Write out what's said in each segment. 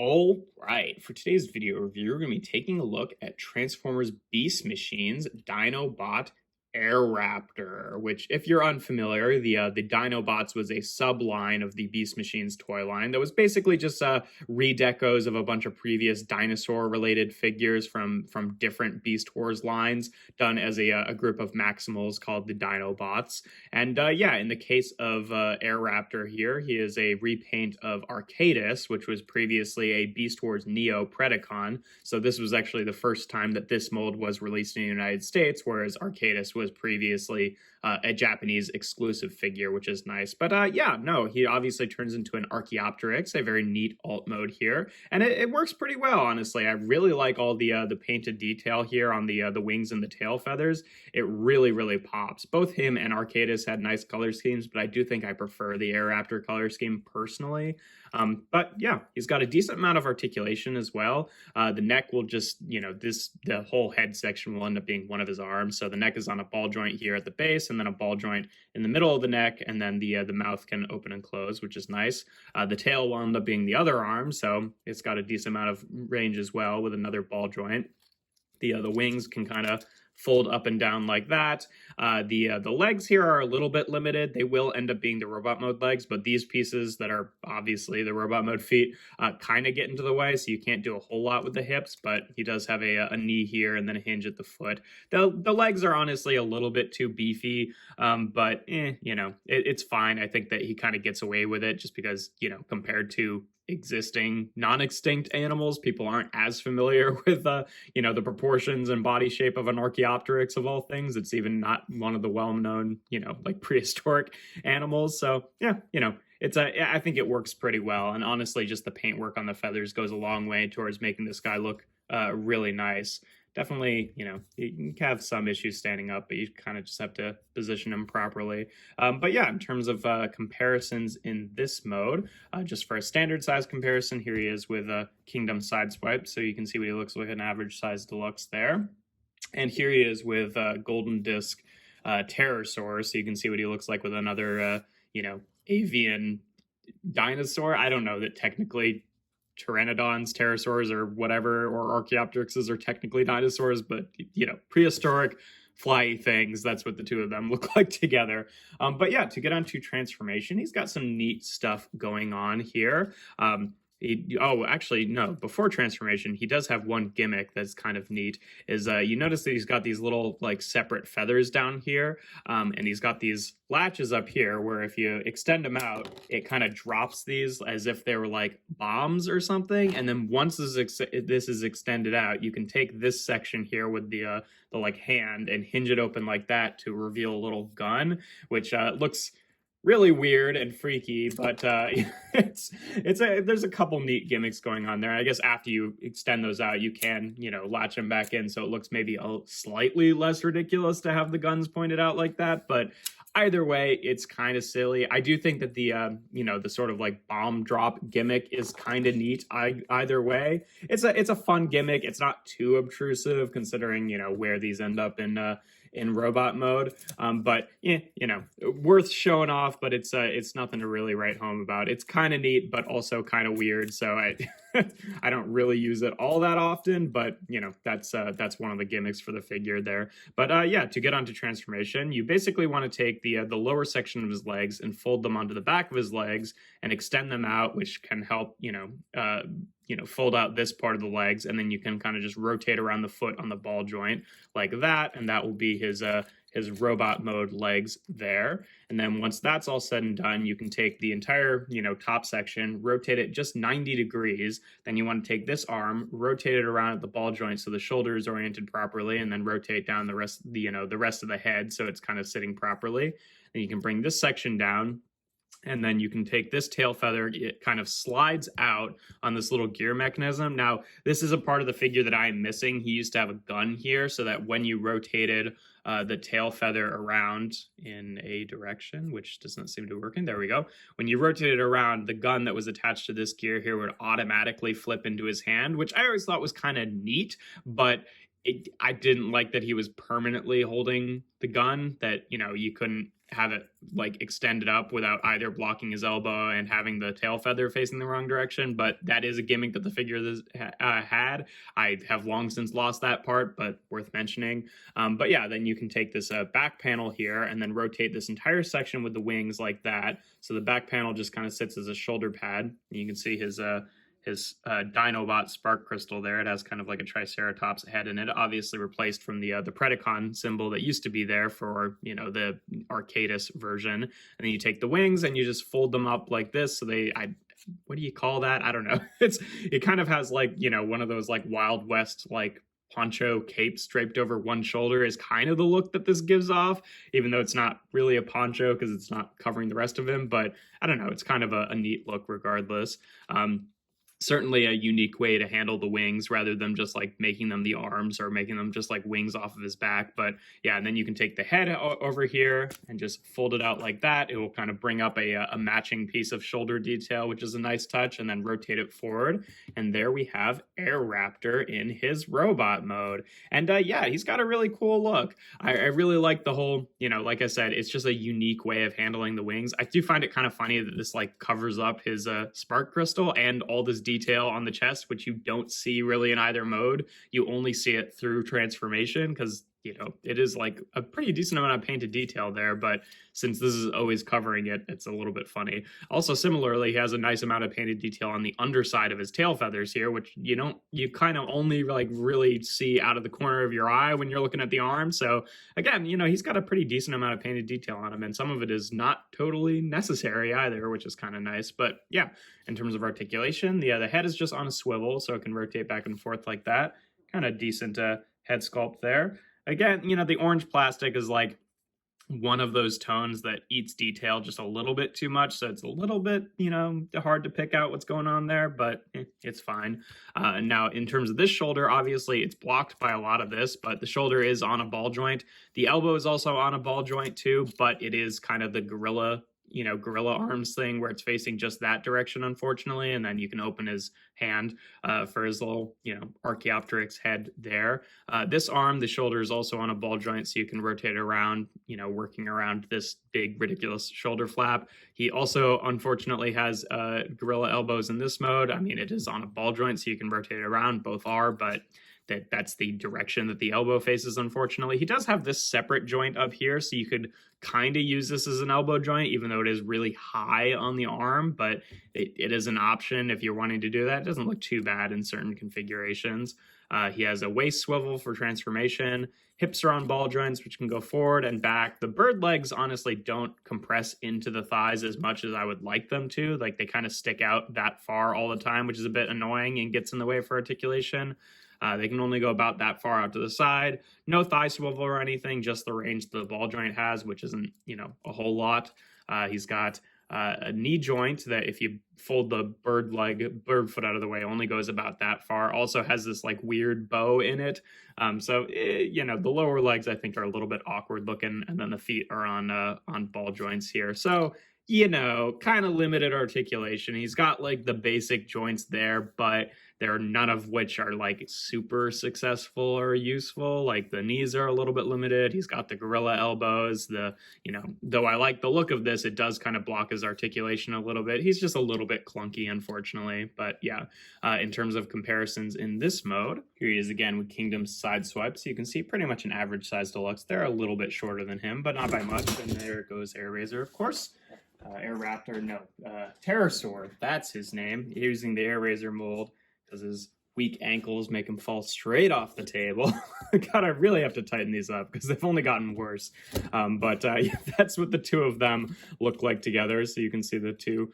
All right, for today's video review, we're going to be taking a look at Transformers Beast Machines Dinobot Airraptor, which, if you're unfamiliar, the Dinobots was a subline of the Beast Machines toy line that was basically just redecos of a bunch of previous dinosaur-related figures from different Beast Wars lines, done as a group of Maximals called the Dinobots. And yeah, in the case of Airraptor here, he is a repaint of Archaeopteryx, which was previously a Beast Wars Neo Predacon. So this was actually the first time that this mold was released in the United States, whereas Archaeopteryx was previously a Japanese exclusive figure, which is nice. But yeah, no, he obviously turns into an Archaeopteryx, a very neat alt mode here, and it works pretty well, honestly. I really like all the painted detail here on the wings and the tail feathers. It really pops. Both him and Archaeopteryx had nice color schemes, but I do think I prefer the Airraptor color scheme personally. But yeah, he's got a decent amount of articulation as well. The neck will just, the whole head section will end up being one of his arms. So the neck is on a ball joint here at the base, and then a ball joint in the middle of the neck, and then the mouth can open and close, which is nice. The tail will end up being the other arm, so it's got a decent amount of range as well with another ball joint. The wings can kind of fold up and down like that. The legs here are a little bit limited. They will end up being the robot mode legs, but these pieces that are obviously the robot mode feet kind of get into the way, so you can't do a whole lot with the hips, but he does have a knee here and then a hinge at the foot. The legs are honestly a little bit too beefy, but it's fine. I think that he kind of gets away with it just because, compared to existing non-extinct animals, people aren't as familiar with the proportions and body shape of an Archaeopteryx of all things. It's even not one of the well-known like prehistoric animals. So yeah, I think it works pretty well, and honestly just the paintwork on the feathers goes a long way towards making this guy look really nice. Definitely, you can have some issues standing up, but you kind of just have to position him properly. But yeah, in terms of comparisons in this mode, just for a standard size comparison, here he is with a Kingdom Sideswipe, so you can see what he looks like an average size deluxe there. And here he is with Golden Disc Pterosaur, so you can see what he looks like with another, avian dinosaur. I don't know that technically pteranodons, pterosaurs, or whatever, or archaeopteryxes are technically dinosaurs, but prehistoric flyy things, that's what the two of them look like together. But yeah, to get onto transformation, he's got some neat stuff going on here. Actually, no, before transformation, he does have one gimmick that's kind of neat, is you notice that he's got these little like separate feathers down here, and he's got these latches up here where if you extend them out, it kind of drops these as if they were like bombs or something, and then once this is extended out, you can take this section here with the like hand and hinge it open like that to reveal a little gun, which looks really weird and freaky, but there's a couple neat gimmicks going on there. I guess after you extend those out, you can latch them back in, so it looks maybe slightly less ridiculous to have the guns pointed out like that. But either way, it's kind of silly. I do think that the the sort of like bomb drop gimmick is kind of neat. Either way, it's a fun gimmick. It's not too obtrusive considering where these end up in robot mode, but yeah, worth showing off, but it's nothing to really write home about. It's kind of neat, but also kind of weird, so I I don't really use it all that often, but that's one of the gimmicks for the figure there. But yeah, to get onto transformation, you basically want to take the lower section of his legs and fold them onto the back of his legs and extend them out, which can help fold out this part of the legs, and then you can kind of just rotate around the foot on the ball joint like that, and that will be his robot mode legs there. And then once that's all said and done, you can take the entire top section, rotate it just 90 degrees. Then you want to take this arm, rotate it around at the ball joint so the shoulder is oriented properly, and then rotate down the rest of the head so it's kind of sitting properly. Then you can bring this section down, and then you can take this tail feather, it kind of slides out on this little gear mechanism. Now, this is a part of the figure that I'm missing. He used to have a gun here so that when you rotated the tail feather around in a direction, which doesn't seem to be working, there we go. When you rotate it around, the gun that was attached to this gear here would automatically flip into his hand, which I always thought was kind of neat, but I didn't like that he was permanently holding the gun, that, you couldn't have it like extended up without either blocking his elbow and having the tail feather facing the wrong direction. But that is a gimmick that the figure had. I have long since lost that part, but worth mentioning. But yeah, then you can take this back panel here and then rotate this entire section with the wings like that. So the back panel just kind of sits as a shoulder pad. You can see his Dinobot spark crystal there. It has kind of like a Triceratops head in it, obviously replaced from the Predacon symbol that used to be there for, you know, the Archaeopteryx version. And then you take the wings and you just fold them up like this. So what do you call that? I don't know. It kind of has like, you know, one of those like Wild West like poncho capes draped over one shoulder is kind of the look that this gives off, even though it's not really a poncho because it's not covering the rest of him. But I don't know, it's kind of a neat look regardless. Certainly a unique way to handle the wings rather than just like making them the arms or making them just like wings off of his back. But yeah, and then you can take the head over here and just fold it out like that. It will kind of bring up a matching piece of shoulder detail, which is a nice touch, and then rotate it forward. And there we have Airraptor in his robot mode. And yeah, he's got a really cool look. I really like the whole, you know, like I said, it's just a unique way of handling the wings. I do find it kind of funny that this like covers up his spark crystal and all this detail on the chest, which you don't see really in either mode. You only see it through transformation because, you know, it is like a pretty decent amount of painted detail there, but since this is always covering it, it's a little bit funny. Also, similarly, he has a nice amount of painted detail on the underside of his tail feathers here, which you kind of only like really see out of the corner of your eye when you're looking at the arm. So again, you know, he's got a pretty decent amount of painted detail on him, and some of it is not totally necessary either, which is kind of nice. But yeah, in terms of articulation, the head is just on a swivel, so it can rotate back and forth like that. Kind of decent head sculpt there. Again, you know, the orange plastic is like one of those tones that eats detail just a little bit too much. So it's a little bit, you know, hard to pick out what's going on there, but it's fine. Now, in terms of this shoulder, obviously it's blocked by a lot of this, but the shoulder is on a ball joint. The elbow is also on a ball joint too, but it is kind of the gorilla arms thing where it's facing just that direction, unfortunately. And then you can open his hand for his little, you know, Archaeopteryx head there. This arm, the shoulder is also on a ball joint, so you can rotate around, you know, working around this big, ridiculous shoulder flap. He also, unfortunately, has gorilla elbows in this mode. I mean, it is on a ball joint, so you can rotate it around. Both are, but that's the direction that the elbow faces, unfortunately. He does have this separate joint up here, so you could kind of use this as an elbow joint, even though it is really high on the arm, but it is an option if you're wanting to do that. It doesn't look too bad in certain configurations. He has a waist swivel for transformation. Hips are on ball joints, which can go forward and back. The bird legs honestly don't compress into the thighs as much as I would like them to. Like, they kind of stick out that far all the time, which is a bit annoying and gets in the way for articulation. They can only go about that far out to the side. No thigh swivel or anything, just the range the ball joint has, which isn't, you know, a whole lot. He's got a knee joint that if you fold the bird foot out of the way, only goes about that far. Also has this like weird bow in it. You know, the lower legs I think are a little bit awkward looking, and then the feet are on ball joints here. So, you know, kind of limited articulation. He's got like the basic joints there, but there are none of which are like super successful or useful. Like the knees are a little bit limited. He's got the gorilla elbows. You know, though I like the look of this, it does kind of block his articulation a little bit. He's just a little bit clunky, unfortunately. But yeah, in terms of comparisons in this mode, here he is again with Kingdom's Sideswipe. So you can see pretty much an average size deluxe. They're a little bit shorter than him, but not by much. And there goes Airraiser, of course. Pterosaur, that's his name, using the Airraiser mold because his weak ankles make him fall straight off the table. God, I really have to tighten these up because they've only gotten worse. Yeah, that's what the two of them look like together. So you can see the two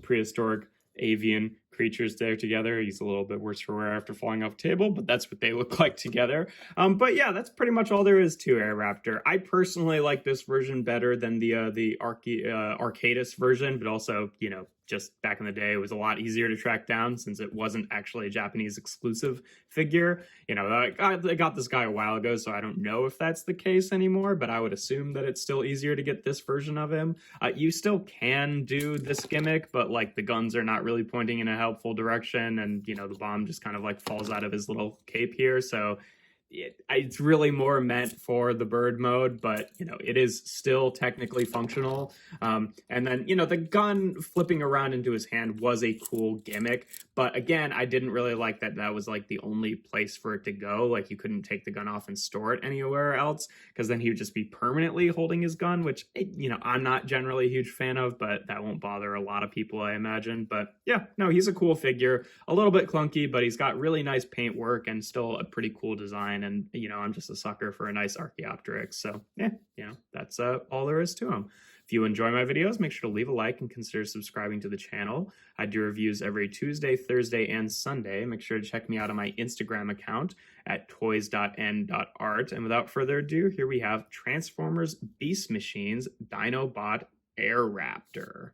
prehistoric avian creatures there together. He's a little bit worse for wear after falling off the table, but that's what they look like together. But yeah, that's pretty much all there is to Airraptor. I personally like this version better than the Archaeopteryx version, but also, you know, just back in the day, it was a lot easier to track down since it wasn't actually a Japanese exclusive figure. You know, I got this guy a while ago, so I don't know if that's the case anymore, but I would assume that it's still easier to get this version of him. You still can do this gimmick, but like the guns are not really pointing in a helpful direction, and, you know, the bomb just kind of like falls out of his little cape here. So it's really more meant for the bird mode, but it is still technically functional. And then the gun flipping around into his hand was a cool gimmick, but again, I didn't really like that was like the only place for it to go. Like you couldn't take the gun off and store it anywhere else, because then he would just be permanently holding his gun, which I'm not generally a huge fan of, but that won't bother a lot of people, I imagine. But yeah, no, he's a cool figure, a little bit clunky, but he's got really nice paint work and still a pretty cool design. And I'm just a sucker for a nice archaeopteryx, so yeah, that's all there is to him. If you enjoy my videos, make sure to leave a like and consider subscribing to the channel. I do reviews every Tuesday, Thursday, and Sunday. Make sure to check me out on my Instagram account at toys.n.art. And without further ado, here we have Transformers Beast Machines Dinobot Airraptor.